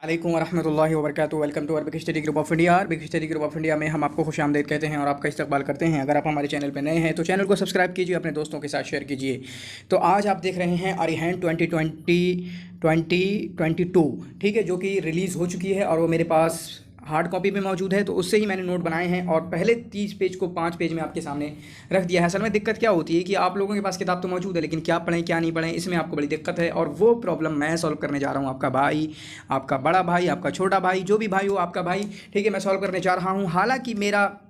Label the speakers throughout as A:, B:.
A: वालेकुम वरहमतुल्लाहि वबरकातुहू। Welcome to Arabic study group of India. Arabic study group of India में हम आपको खुशामदीद कहते हैं और आपका इस्तकबाल करते हैं। अगर आप हमारे चैनल पर नए हैं तो चैनल को सब्सक्राइब कीजिए, अपने दोस्तों के साथ शेयर कीजिए। तो आज आप देख रहे हैं अरिहंत 2022, ठीक है, जो कि रिलीज़ हो चुकी है और वो मेरे पास हार्ड कॉपी में मौजूद है। तो उससे ही मैंने नोट बनाए हैं और पहले 30 पेज को 5 पेज में आपके सामने रख दिया है। असल में दिक्कत क्या होती है कि आप लोगों के पास किताब तो मौजूद है, लेकिन क्या पढ़ें क्या नहीं पढ़ें, इसमें आपको बड़ी दिक्कत है। और वो प्रॉब्लम मैं सॉल्व करने जा रहा हूँ। आपका भाई, आपका बड़ा भाई, आपका छोटा भाई, जो भी भाई हो आपका भाई, ठीक है, मैं सॉल्व करने जा रहा हूँ। हालाँकि मेरा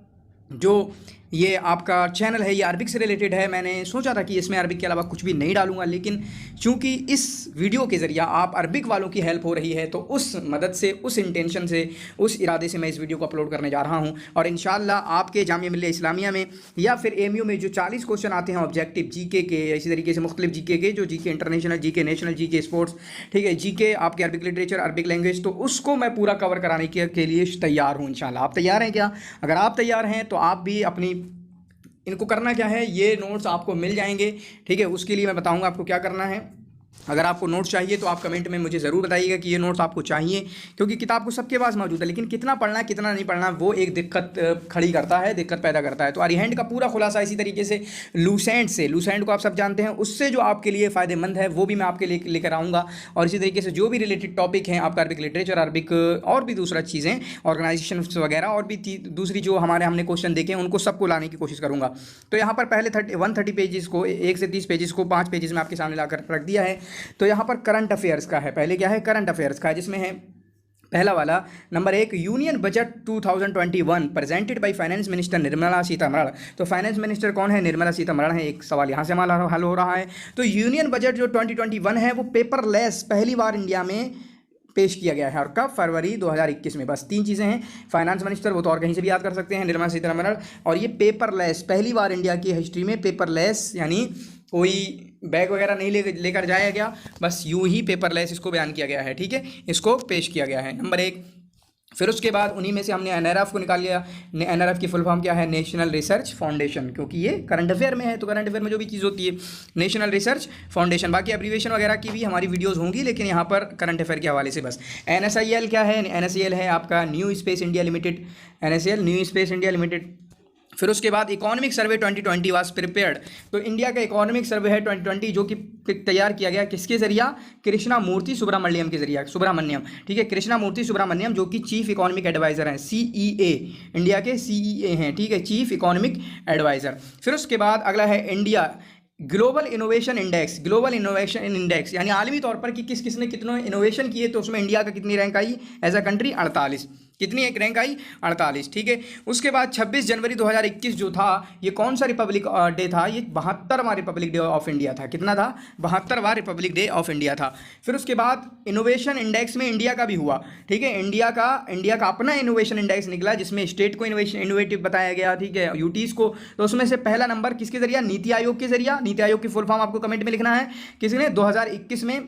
A: जो ये आपका चैनल है ये अरबिक से रिलेटेड है। मैंने सोचा था कि इसमें अरबिक के अलावा कुछ भी नहीं डालूंगा, लेकिन चूंकि इस वीडियो के ज़रिए आप अरबिक वालों की हेल्प हो रही है तो उस मदद से, उस इंटेंशन से, उस इरादे से मैं इस वीडियो को अपलोड करने जा रहा हूं। और इंशाल्लाह आपके जामिया मिल्लिया इस्लामिया में या फिर एमयू में जो 40 क्वेश्चन आते हैं ऑब्जेक्टिव जीके के, इसी तरीके से मुख्तलिफ जीके के, जो GK international GK, national GK, sports, ठीक है, जीके आपके अरबिक लिटरेचर, अरबिक लैंग्वेज, तो उसको मैं पूरा कवर कराने के लिए तैयार हूँ इंशाल्लाह। आप तैयार हैं क्या? अगर आप तैयार हैं तो आप भी अपनी, इनको करना क्या है, ये नोट्स आपको मिल जाएंगे, ठीक है। उसके लिए मैं बताऊंगा आपको क्या करना है। अगर आपको नोट्स चाहिए तो आप कमेंट में मुझे ज़रूर बताइएगा कि ये नोट्स आपको चाहिए, क्योंकि किताब को सबके पास मौजूद है, लेकिन कितना पढ़ना है कितना नहीं पढ़ना वो एक दिक्कत खड़ी करता है, दिक्कत पैदा करता है। तो अरिहंत का पूरा खुलासा इसी तरीके से लूसेंट को आप सब जानते हैं, उससे जो आपके लिए फ़ायदेमंद है वो भी मैं आपके लिए लेकर आऊँगा। और इसी तरीके से जो भी रिलेटेड टॉपिक हैं आपका अरबिक लिटरेचर, अरबिक और भी दूसरा चीज़ें, ऑर्गेनाइजेशन वगैरह, और भी दूसरी जो हमने क्वेश्चन देखे हैं उनको सबको लाने की कोशिश करूँगा। तो यहाँ पर पहले 130 पेजेस को, 1 से 30 पेजेस को 5 पेजेस में आपके सामने लाकर रख दिया है। तो यहाँ पर करंट अफेयर्स का है। पहले क्या है? करंट अफेयर्स का है, जिसमें है पहला वाला number 1, union budget 2021 presented by finance minister Nirmala Sitharaman. तो फाइनेंस मिनिस्टर कौन है? निर्मला सीतारमण है। एक सवाल यहाँ से हमारा हल हो रहा है। तो यूनियन बजट जो 2021 है वो पेपरलेस पहली बार इंडिया में पेश किया गया है। और कब? फरवरी 2021 में। बस 3 चीज़ें हैं। फाइनेंस मिनिस्टर वो तो और कहीं से भी याद कर सकते हैं, निर्मला सीतारमण, और ये पेपरलेस पहली बार इंडिया की हिस्ट्री में पेपरलेस, यानी कोई बैग वगैरह नहीं लेकर जाया गया, बस यूं ही पेपरलेस इसको बयान किया गया है, ठीक है, इसको पेश किया गया है, नंबर 1। फिर उसके बाद उन्हीं में से हमने एनआरएफ को निकाल लिया। एनआरएफ की फुल फॉर्म क्या है? नेशनल रिसर्च फाउंडेशन, क्योंकि ये करंट अफेयर में है तो करंट अफेयर में जो भी चीज़ होती है नेशनल रिसर्च फाउंडेशन। बाकी एब्रीविएशन वगैरह की भी हमारी वीडियोस होंगी, लेकिन यहाँ पर करंट अफेयर के हवाले से बस। एनएसआईएल क्या है? एनएसआईएल है आपका new space India limited, NSIL new space India limited. फिर उसके बाद इकोनॉमिक सर्वे 2020 वाज प्रिपेयर्ड। तो इंडिया का इकोनॉमिक सर्वे है 2020, जो कि तैयार किया गया किसके जरिया? कृष्णा मूर्ति सुब्रमण्यम के जरिए, सुब्रमण्यम, ठीक है, कृष्णा मूर्ति सुब्रमण्यम, जो कि चीफ इकोनॉमिक एडवाइजर हैं, सीईए, इंडिया के सीईए हैं, ठीक है, चीफ इकोनॉमिक एडवाइजर। फिर उसके बाद अगला है India global innovation index, global innovation index, यानी आलमी तौर पर कि किसने कितने इनोवेशन किए, तो उसमें इंडिया का कितनी रैंक आई एज अ कंट्री? 48। कितनी एक रैंक आई? 48, ठीक है। उसके बाद 26 जनवरी 2021 जो था, ये कौन सा रिपब्लिक डे था? ये 72वां रिपब्लिक डे ऑफ इंडिया था। कितना था? 72वां रिपब्लिक डे ऑफ इंडिया था। फिर उसके बाद इनोवेशन इंडेक्स में इंडिया का भी हुआ, ठीक है, इंडिया का अपना इनोवेशन इंडेक्स निकला, जिसमें स्टेट को इनोवेटिव बताया गया, ठीक है, यूटीज़ को। तो उसमें से पहला नंबर किसके जरिए? नीति आयोग के जरिए। नीति आयोग की फुल फॉर्म आपको कमेंट में लिखना है, किसने? 2021 में।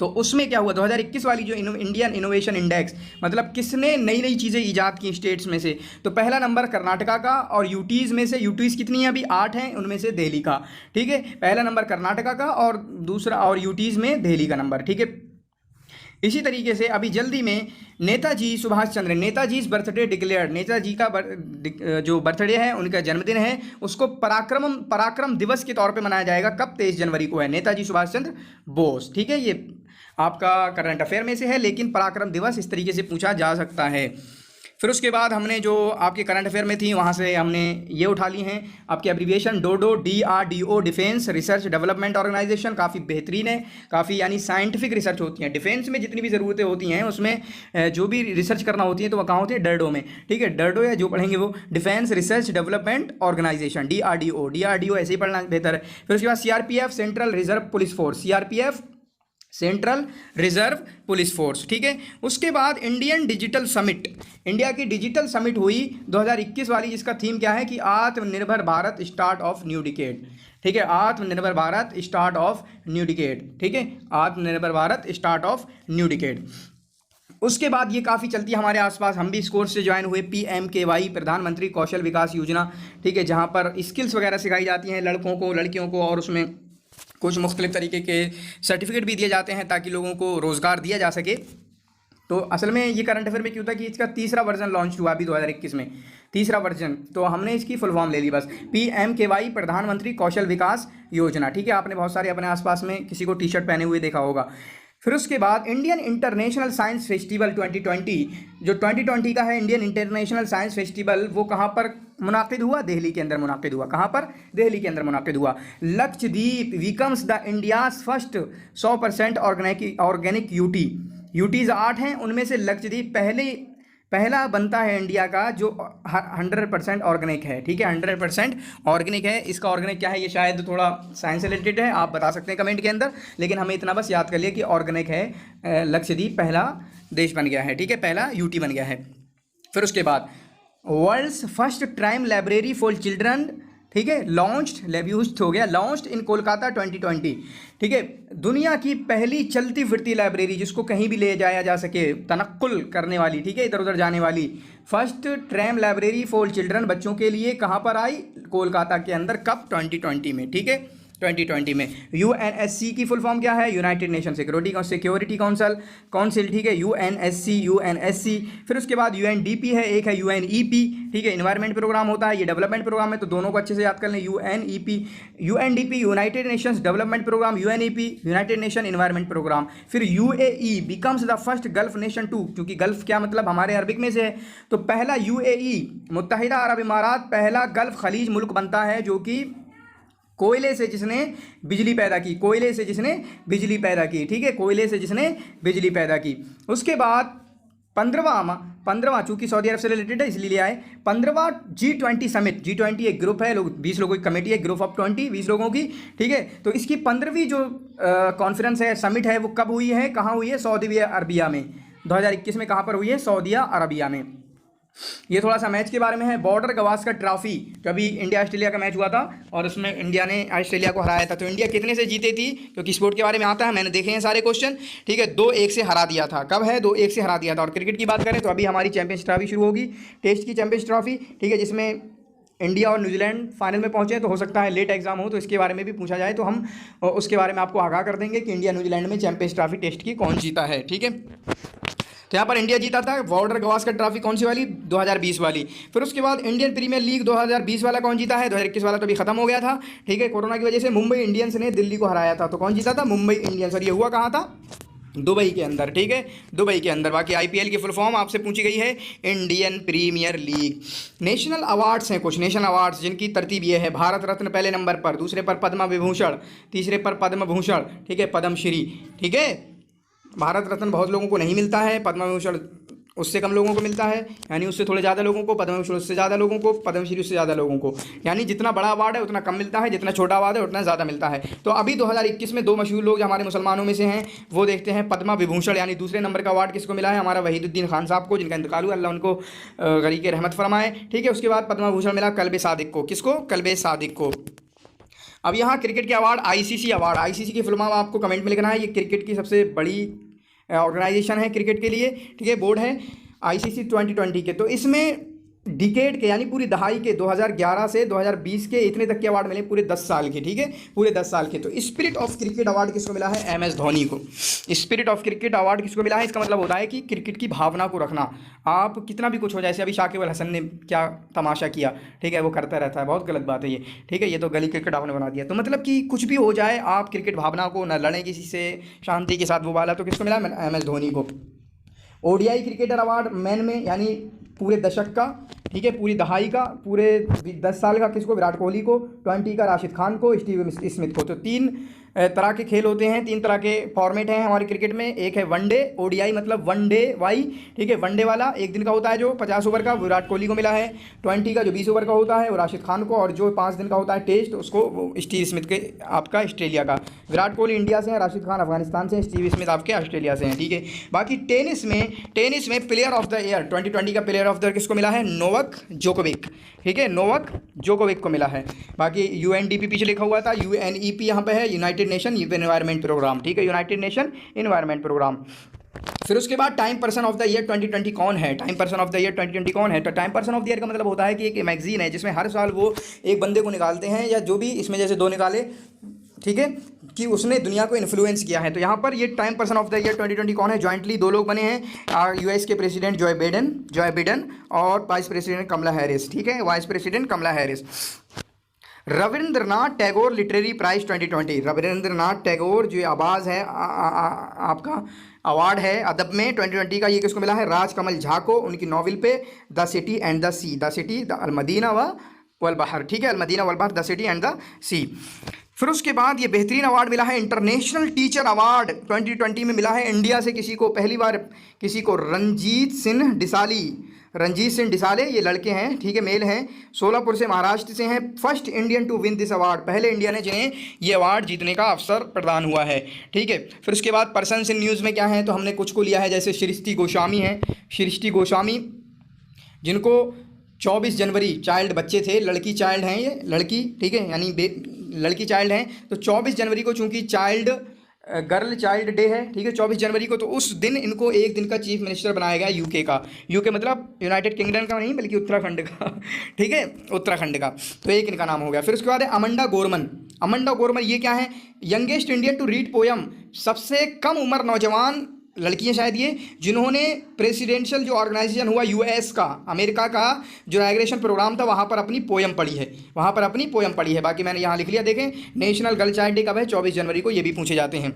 A: तो उसमें क्या हुआ? 2021 वाली जो इंडियन इनोवेशन इंडेक्स, मतलब किसने नई नई चीज़ें ईजाद की स्टेट्स में से, तो पहला नंबर कर्नाटका का, और यूटीज़ में से, यूटीज़ कितनी है? अभी 8 हैं, उनमें से दिल्ली का, ठीक है, पहला नंबर कर्नाटका का और दूसरा, और यूटीज़ में दिल्ली का नंबर, ठीक है। इसी तरीके से अभी जल्दी में नेताजी सुभाष चंद्र, नेताजी बर्थडे डिक्लेयर्ड, नेताजी का जो बर्थडे है, उनका जन्मदिन है, उसको पराक्रम दिवस के तौर पे मनाया जाएगा। कब? 23 जनवरी को है, नेताजी सुभाष चंद्र बोस, ठीक है। ये आपका करंट अफेयर में से है, लेकिन पराक्रम दिवस इस तरीके से पूछा जा सकता है। फिर उसके बाद हमने जो आपके करंट अफेयर में थी वहाँ से हमने ये उठा ली हैं आपकी एब्रीविएशन, डोडो, DRDO, defence research development organisation, काफ़ी बेहतरीन है, काफ़ी, यानी साइंटिफिक रिसर्च होती हैं डिफेंस में, जितनी भी ज़रूरतें होती हैं उसमें जो भी रिसर्च करना होती है तो वह कहाँ होती है? डरडो में, ठीक है, डरडो, या जो पढ़ेंगे वो defence research development organisation, DRDO ऐसे ही पढ़ना बेहतर है। फिर उसके बाद CRPF, central reserve police force, CRPF central reserve police force, ठीक है। उसके बाद इंडियन डिजिटल समिट, इंडिया की डिजिटल समिट हुई 2021 वाली, जिसका थीम क्या है? कि आत्मनिर्भर Bharat start of new decade, ठीक है, आत्मनिर्भर Bharat start of new decade, ठीक है, आत्मनिर्भर Bharat start of new decade. उसके बाद ये काफ़ी चलती है हमारे आसपास, हम भी इस कोर्स से ज्वाइन हुए, PMKY, प्रधानमंत्री कौशल विकास योजना, ठीक है, जहाँ पर स्किल्स वगैरह सिखाई जाती हैं लड़कों को, लड़कियों को, और उसमें कुछ मुख्तलिफ तरीके के सर्टिफिकेट भी दिए जाते हैं ताकि लोगों को रोज़गार दिया जा सके। तो असल में ये करंट अफेयर में क्यों था कि इसका तीसरा वर्जन लॉन्च हुआ अभी 2021 में, तीसरा वर्जन। तो हमने इसकी फुल फॉर्म ले ली बस, PMKY, प्रधानमंत्री कौशल विकास योजना। ठीक है, आपने बहुत सारे अपने आसपास में किसी को टी शर्ट पहने हुए देखा होगा। फिर उसके बाद इंडियन इंटरनेशनल साइंस फेस्टिवल 2020, जो 2020 का है इंडियन इंटरनेशनल साइंस फेस्टिवल, वो कहाँ पर मुनाकिद हुआ? दिल्ली के अंदर मुनाकिद हुआ। कहाँ पर? दिल्ली के अंदर मुनाकिद हुआ। Lakshadweep becomes the India's first 100% organic UTs 8 हैं, उनमें से लक्षद्वीप पहला बनता है इंडिया का जो 100% ऑर्गेनिक है। ठीक है, 100% ऑर्गेनिक है। इसका ऑर्गेनिक क्या है ये शायद थोड़ा साइंस से रिलेटेड है, आप बता सकते हैं कमेंट के अंदर, लेकिन हमें इतना बस याद कर लिया कि ऑर्गेनिक है। लक्षद्वीप पहला देश बन गया है। ठीक है, पहला यूटी बन गया है। फिर उसके बाद world's first time library for children, ठीक है, लॉन्च्ड हो गया, लॉन्च्ड इन कोलकाता 2020। ठीक है, दुनिया की पहली चलती फिरती लाइब्रेरी जिसको कहीं भी ले जाया जा सके, तनक्कुल करने वाली, ठीक है, इधर उधर जाने वाली, first tram library for children, बच्चों के लिए, कहाँ पर आई? कोलकाता के अंदर। कब? 2020 में। ठीक है, 2020 में। UNSC की फुल फॉर्म क्या है? United nation security council. ठीक है, यूएनएससी। फिर उसके बाद UNDP है, एक है UNEP। ठीक है, इन्वायरमेंट प्रोग्राम होता है, ये डेवलपमेंट प्रोग्राम है, तो दोनों को अच्छे से याद कर लें। UNDP united nations development programme, UNEP united nation environment programme. फिर UAE becomes the first gulf nation to, क्योंकि गल्फ क्या मतलब हमारे अरबिक में से है, तो पहला UAE मुत्तहिदा अरब इमारात पहला गल्फ खलीज मुल्क बनता है जो कि कोयले से जिसने बिजली पैदा की, कोयले से जिसने बिजली पैदा की। ठीक है, कोयले से जिसने बिजली पैदा की। उसके बाद 15वां चूंकि सऊदी अरब से रिलेटेड है इसलिए आए, 15वां G20 समिट। G20 एक ग्रुप है, लोग 20 लोगों की कमेटी है, ग्रुप ऑफ 20 लोगों की। ठीक है, तो इसकी 15वीं जो कॉन्फ्रेंस है, समिट है, वो कब हुई है, कहाँ हुई है? सऊदी अरबिया में। 2021 में कहाँ पर हुई है? सऊदी अरबिया में। ये थोड़ा सा मैच के बारे में है। बॉर्डर गवास्कर ट्रॉफी, कभी इंडिया ऑस्ट्रेलिया का मैच हुआ था और उसमें इंडिया ने ऑस्ट्रेलिया को हराया था, तो इंडिया कितने से जीते थी? क्योंकि स्पोर्ट के बारे में आता है, मैंने देखे हैं सारे क्वेश्चन। ठीक है, 2-1 से हरा दिया था। कब है? 2-1 से हरा दिया था। और क्रिकेट की बात करें तो अभी हमारी चैंपियंस ट्रॉफी शुरू होगी, टेस्ट की चैंपियंस ट्रॉफी। ठीक है, जिसमें इंडिया और न्यूजीलैंड फाइनल में पहुंचे, तो हो सकता है लेट एग्जाम हो तो इसके बारे में भी पूछा जाए, तो हम उसके बारे में आपको आगाह कर देंगे कि इंडिया न्यूजीलैंड में चैंपियंस ट्रॉफी टेस्ट की कौन जीता है। ठीक है, तो यहाँ पर इंडिया जीता था। बॉर्डर गवास्कर ट्रॉफी कौन सी वाली? 2020 वाली। फिर उसके बाद इंडियन प्रीमियर लीग 2020 वाला कौन जीता है? 2021 वाला तो अभी खत्म हो गया था। ठीक है, कोरोना की वजह से मुंबई इंडियंस ने दिल्ली को हराया था, तो कौन जीता था? मुंबई इंडियंस। और ये हुआ कहाँ था? दुबई के अंदर। ठीक है, दुबई के अंदर। बाकी IPL की फुल फॉर्म आपसे पूछी गई है, Indian premier league. National awards हैं कुछ, नेशनल अवार्ड्स जिनकी तरतीब ये है, भारत रत्न पहले नंबर पर, दूसरे पर पद्म विभूषण, तीसरे पर पद्म भूषण, ठीक है, पद्मश्री। ठीक है, भारत रत्न बहुत लोगों को नहीं मिलता है, पद्म विभूषण उससे कम लोगों को मिलता है, यानी उससे थोड़े ज़्यादा लोगों को, पद्म विभूषण उससे ज़्यादा लोगों को, पद्मश्री उससे ज़्यादा लोगों को। यानी जितना बड़ा अवार्ड है उतना कम मिलता है, जितना छोटा अवार्ड है उतना ज़्यादा मिलता है। तो अभी 2021 में 2 मशहूर लोग जो हमारे मुसलमानों में से हैं वो देखते हैं। पद्म विभूषण यानी दूसरे नंबर का अवार्ड किसको मिला है? हमारा वहीदुद्दीन खान साहब को, जिनका इंतकाल हुआ, अल्लाह उनको गरीक रहमत फरमाए। ठीक है, उसके बाद पद्म विभूषण मिला कल्बे सादिक को। किसको? कल्बे सादिक को। अब यहाँ क्रिकेट के अवार्ड, ICC अवार्ड। ICC की फुल फॉर्म आपको कमेंट में लिखना है। ये क्रिकेट की सबसे बड़ी ऑर्गेनाइजेशन है क्रिकेट के लिए। ठीक है, बोर्ड है ICC 2020 के। तो इसमें डिकेड के यानी पूरी दहाई के 2011 से 2020 के इतने तक के अवार्ड मिले, पूरे 10 साल के। ठीक है, पूरे 10 साल के। तो स्पिरिट ऑफ क्रिकेट अवार्ड किसको मिला है? MS धोनी को। स्पिरिट ऑफ क्रिकेट अवार्ड किसको मिला है? इसका मतलब होता है कि क्रिकेट की भावना को रखना। आप कितना भी कुछ हो, जैसे अभी शाकिब अल हसन ने क्या तमाशा किया, ठीक है, वो करता रहता है, बहुत गलत बात है ये। ठीक है, ये तो गली क्रिकेट आपने बना दिया। तो मतलब कि कुछ भी हो जाए, आप क्रिकेट भावना को न लड़ें किसी से, शांति के साथ वो वाला, तो किसको मिला? MS धोनी को। ODI क्रिकेटर अवार्ड मैन में, यानी पूरे दशक का, ठीक है, पूरी दहाई का, पूरे 10 साल का, किसको? विराट कोहली को। 20 का राशिद खान को, स्टीव स्मिथ को। तो 3 तरह के खेल होते हैं, 3 तरह के फॉर्मेट हैं हमारे क्रिकेट में। एक है वनडे, ODI मतलब वन डे वाई, ठीक है, वनडे वाला 1 दिन का होता है जो 50 ओवर का, विराट कोहली को मिला है। 20 का जो 20 ओवर का होता है वो राशिद खान को, और जो 5 दिन का होता है टेस्ट, उसको स्टीव स्मिथ के, आपका ऑस्ट्रेलिया का। विराट कोहली इंडिया से हैं, राशिद खान अफगानिस्तान से हैं, स्टीव स्मिथ आपके ऑस्ट्रेलिया से हैं। ठीक है, बाकी टेनिस में प्लेयर ऑफ द ईयर 2020 का प्लेयर ऑफ द ईयर किसको मिला है? Novak Djokovic. ठीक है, नोवाक जोकोविक को मिला है। बाकी UNDP पीछे लिखा हुआ था, UNEP यहाँ पे है, यूनाइटेड नेशन इन्वायरमेंट प्रोग्राम। ठीक है, यूनाइटेड नेशन इन्वायरमेंट प्रोग्राम। फिर उसके बाद time person of the year 2020 कौन है? Time person of the year 2020 कौन है? तो time person of the year का मतलब होता है कि एक मैगजीन है जिसमें हर साल वो एक बंदे को निकालते हैं, या जो भी, इसमें जैसे 2 निकाले, ठीक है, कि उसने दुनिया को इन्फ्लुएंस किया है। तो यहाँ पर ये time person of the year 2020 कौन है? जॉइंटली 2 लोग बने हैं, यूएस के प्रेसिडेंट जॉय बिडेन और वाइस प्रेसिडेंट कमला हैरिस। ठीक है, vice president Kamala Harris. Rabindranath Tagore literary prize 2020, Rabindranath Tagore जो आवाज़ है आपका अवार्ड है अदब में 2020 का, ये किसको मिला है? राजकमल झा को, उनकी नॉवेल पे the city and the sea, the city अलमदीना वल बहर। ठीक है, अलमदीना वल बहर, the city and the sea. फिर उसके बाद ये बेहतरीन अवार्ड मिला है, इंटरनेशनल टीचर अवार्ड 2020 में मिला है इंडिया से किसी को, पहली बार किसी को, रंजीत सिंह डिसाले, ये लड़के हैं, ठीक है, मेल हैं, सोलापुर से, महाराष्ट्र से हैं, first Indian to win this award, पहले इंडिया ने जिन्हें ये अवार्ड जीतने का अवसर प्रदान हुआ है। ठीक है, फिर उसके बाद पर्सन्स इन न्यूज़ में क्या है, तो हमने कुछ को लिया है, जैसे सृष्टि गोस्वामी हैं, सृष्टि गोस्वामी जिनको 24 जनवरी चाइल्ड बच्चे थे, लड़की चाइल्ड हैं, ये लड़की, ठीक है, यानी लड़की चाइल्ड हैं, तो 24 जनवरी को चूंकि गर्ल चाइल्ड डे है, ठीक है, 24 जनवरी को, तो उस दिन इनको एक दिन का चीफ मिनिस्टर बनाया गया यूके का। यूके मतलब यूनाइटेड किंगडम का नहीं, बल्कि उत्तराखंड का। ठीक है, उत्तराखंड का, तो एक इनका नाम हो गया। फिर उसके बाद है अमंडा गोरमन, ये क्या है? Youngest Indian to read poem, सबसे कम उम्र नौजवान लड़की हैं शायद ये, जिन्होंने प्रेसिडेंशियल जो ऑर्गेनाइजेशन हुआ यूएस का, अमेरिका का जो इनॉग्रेशन प्रोग्राम था, वहाँ पर अपनी पोयम पढ़ी है, बाकी मैंने यहाँ लिख लिया। देखें, नेशनल गर्ल चाइल्ड डे कब है? 24 जनवरी को, ये भी पूछे जाते हैं।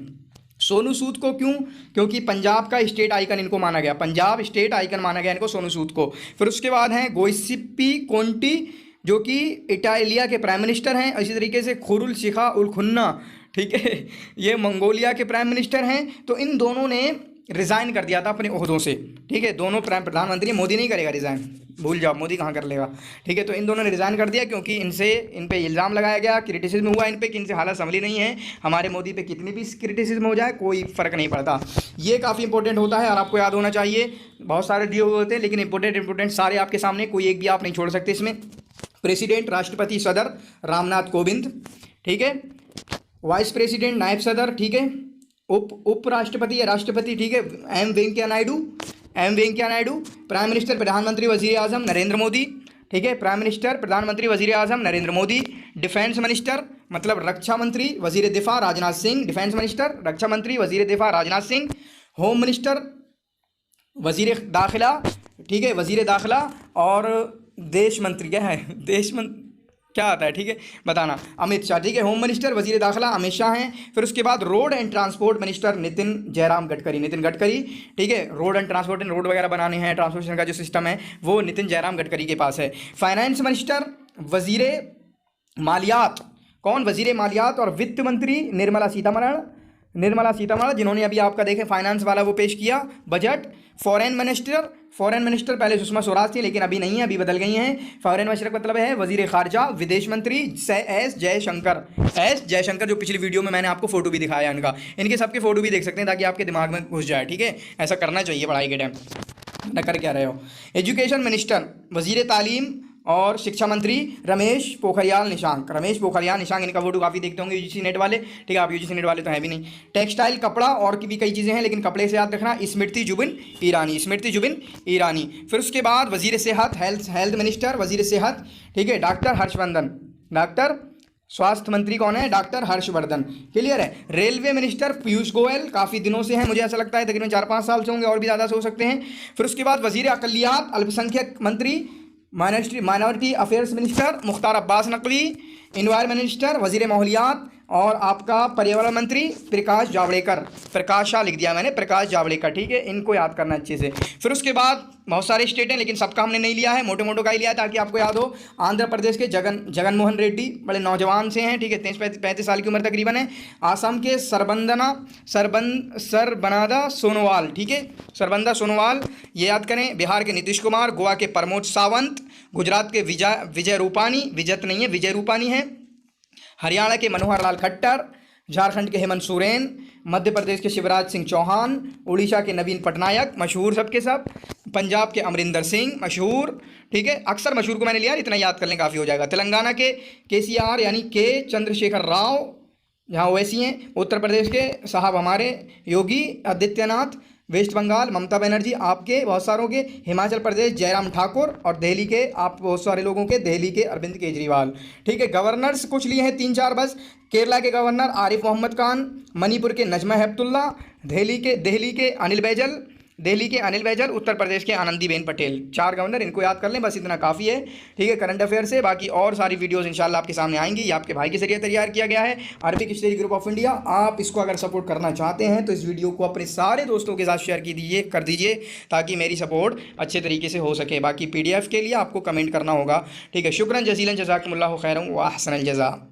A: सोनू सूद को क्यों? क्योंकि पंजाब का स्टेट आइकन इनको माना गया, पंजाब स्टेट आइकन माना गया इनको, सोनू सूद को। फिर उसके बाद हैं गोइसिप्पी कोंटी, जो कि इटालिया के प्राइम मिनिस्टर हैं। इसी तरीके से खुरुल शिखा उल खुन्ना, ठीक है, ये मंगोलिया के प्राइम मिनिस्टर हैं। तो इन दोनों ने रिज़ाइन कर दिया था अपने ओहदों से, ठीक है, दोनों प्रधानमंत्री। मोदी नहीं करेगा रिज़ाइन, भूल जाओ, मोदी कहाँ कर लेगा, ठीक है। तो इन दोनों ने रिज़ाइन कर दिया क्योंकि इन पे इल्ज़ाम लगाया गया, क्रिटिसिज्म हुआ इन पे कि इनसे हालत संभली नहीं है। हमारे मोदी पे कितनी भी क्रिटिसिज्म हो जाए कोई फ़र्क नहीं पड़ता। ये काफ़ी इंपॉर्टेंट होता है और आपको याद होना चाहिए। बहुत सारे दिए हुए होते हैं लेकिन इंपॉर्टेंट सारे आपके सामने, कोई एक भी आप नहीं छोड़ सकते इसमें। प्रेसिडेंट राष्ट्रपति सदर रामनाथ कोविंद, ठीक है, वाइस प्रेसिडेंट नायब सदर, ठीक है, उपराष्ट्रपति या राष्ट्रपति, ठीक है, M Venkaiah Naidu, prime minister प्रधानमंत्री वजीर आजम नरेंद्र मोदी, ठीक है, प्राइम मिनिस्टर प्रधानमंत्री वजीर आजम नरेंद्र मोदी। डिफेंस मिनिस्टर मतलब रक्षा मंत्री वजीर दिफा राजनाथ सिंह, डिफेंस मिनिस्टर रक्षा मंत्री वजीर दिफा राजनाथ सिंह। होम मिनिस्टर वजीर दाखिला, ठीक है, वजीर दाखिला। और देश मंत्री क्या है, क्या आता है, ठीक है, बताना, अमित शाह, ठीक है। होम मिनिस्टर वजीर दाखिला अमित शाह हैं। फिर उसके बाद road and transport minister Nitin Gadkari, ठीक है, रोड एंड ट्रांसपोर्ट, रोड वगैरह बनाने हैं, ट्रांसपोर्टेशन का जो सिस्टम है वो नितिन जयराम गडकरी के पास है। फाइनेंस मिनिस्टर वजीर मालियात, कौन? वजीर मालियात और वित्त मंत्री निर्मला सीतारमण, जिन्होंने अभी आपका देखें फाइनेंस वाला वो पेश किया बजट। फॉरेन मिनिस्टर पहले सुषमा स्वराज थी लेकिन अभी नहीं है, अभी बदल गई हैं। फॉरेन मिनिस्टर का मतलब है वजीर खारजा, विदेश मंत्री एस जयशंकर, जो पिछली वीडियो में मैंने आपको फोटो भी दिखाया इनका, इनके सबके फोटो भी देख सकते हैं ताकि आपके दिमाग में घुस जाए, ठीक है। ऐसा करना चाहिए पढ़ाई के टाइम, न कर क्या रहे हो। एजुकेशन मिनिस्टर वजीर तालीम और शिक्षा मंत्री रमेश पोखरियाल निशंक, इनका फोटो काफ़ी देखते होंगे यूजीसी नेट वाले, ठीक है, आप यूजीसी नेट वाले तो हैं भी नहीं। टेक्सटाइल, कपड़ा और भी कई चीज़ें हैं लेकिन कपड़े से याद रखना, स्मृति जुबिन ईरानी। फिर उसके बाद वजीर सेहत, हेल्थ मिनिस्टर वजीर सेहत, ठीक है, डॉक्टर स्वास्थ्य मंत्री कौन है? डॉक्टर हर्षवर्धन, क्लियर है। रेलवे मिनिस्टर पीयूष गोयल, काफ़ी दिनों से हैं, मुझे ऐसा लगता है तकरीबन 4-5 साल से होंगे, और भी ज़्यादा से हो सकते हैं। फिर उसके बाद वजीर अकलियात अल्पसंख्यक मंत्री, minority affairs minister Mukhtar Abbas Naqvi, environment minister वजीर माहौलियात और आपका पर्यावरण मंत्री प्रकाश शाह लिख दिया मैंने, प्रकाश जावड़ेकर, ठीक है, इनको याद करना अच्छे से। फिर उसके बाद बहुत सारे स्टेट हैं लेकिन सबका हमने नहीं लिया है, मोटे का ही लिया है ताकि आपको याद हो। आंध्र प्रदेश के जगन मोहन रेड्डी, बड़े नौजवान से हैं, ठीक है, 33 साल की उम्र तकरीबन है। आसाम के सरबनादा सोनोवाल, ठीक है, सरबंदा सोनोवाल, ये याद करें। बिहार के नीतीश कुमार, गोवा के प्रमोद सावंत, गुजरात के विजय रूपानी हैं, हरियाणा के मनोहर लाल खट्टर, झारखंड के हेमंत सोरेन, मध्य प्रदेश के शिवराज सिंह चौहान, उड़ीसा के नवीन पटनायक, मशहूर सबके सब, पंजाब के अमरिंदर सिंह, मशहूर, ठीक है, अक्सर मशहूर को मैंने लिया, इतना याद कर लें काफ़ी हो जाएगा। तेलंगाना के केसीआर यानी के चंद्रशेखर राव, जहाँ ओवैसी हैं। उत्तर प्रदेश के साहब हमारे योगी आदित्यनाथ, वेस्ट बंगाल ममता बनर्जी आपके बहुत सारों के, हिमाचल प्रदेश जयराम ठाकुर, और दिल्ली के आप बहुत सारे लोगों के, दिल्ली के अरविंद केजरीवाल। ठीक है, गवर्नर्स कुछ लिए हैं 3-4 बस। केरला के गवर्नर आरिफ मोहम्मद खान, मणिपुर के नजमा हेपतुल्ला, दिल्ली के अनिल बैजल, उत्तर प्रदेश के आनंदीबेन पटेल। 4 गवर्नर, इनको याद कर लें, बस इतना काफ़ी है। ठीक है, करंट अफेयर से बाकी और सारी वीडियोस इंशाल्लाह आपके सामने आएंगी। ये आपके भाई के जरिए तैयार किया गया है, Arabic study group of India. आप इसको अगर सपोर्ट करना चाहते हैं तो इस वीडियो को अपने सारे दोस्तों के साथ शेयर कर दीजिए ताकि मेरी सपोर्ट अच्छे तरीके से हो सके। बाकी PDF के लिए आपको कमेंट करना होगा। ठीक है, शुक्रन जजीलन जज़ाकुमुल्लाहु खैरन व अहसनल जज़ा।